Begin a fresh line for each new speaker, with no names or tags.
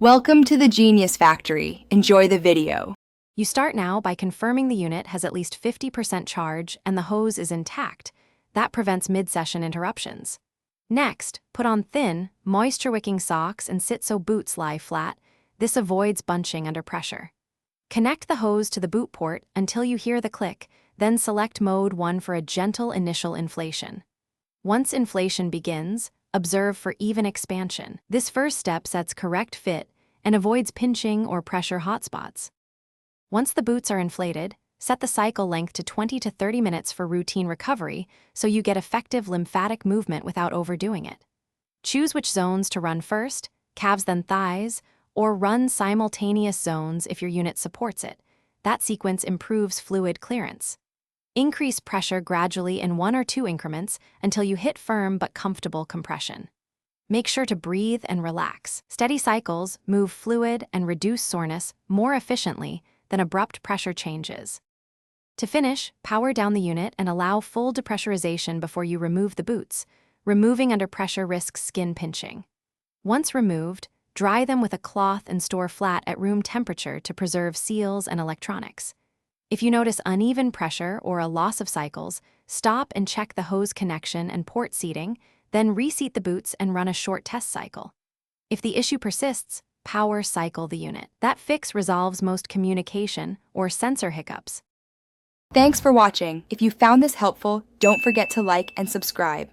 Welcome to the Genius Factory. Enjoy the video.
You start now by confirming the unit has at least 50% charge and the hose is intact. That prevents mid-session interruptions. Next, put on thin, moisture-wicking socks and sit so boots lie flat. This avoids bunching under pressure. Connect the hose to the boot port until you hear the click, then select Mode 1 for a gentle initial inflation. Once inflation begins, observe for even expansion. This first step sets correct fit and avoids pinching or pressure hotspots. Once the boots are inflated, set the cycle length to 20 to 30 minutes for routine recovery so you get effective lymphatic movement without overdoing it. Choose which zones to run first, calves then thighs, or run simultaneous zones if your unit supports it. That sequence improves fluid clearance. Increase pressure gradually in 1 or 2 increments until you hit firm but comfortable compression. Make sure to breathe and relax. Steady cycles move fluid and reduce soreness more efficiently than abrupt pressure changes. To finish, power down the unit and allow full depressurization before you remove the boots. Removing under pressure risks skin pinching. Once removed, dry them with a cloth and store flat at room temperature to preserve seals and electronics. If you notice uneven pressure or a loss of cycles, stop and check the hose connection and port seating, then reseat the boots and run a short test cycle. If the issue persists, power cycle the unit. That fix resolves most communication or sensor hiccups.
Thanks for watching. If you found this helpful, don't forget to like and subscribe.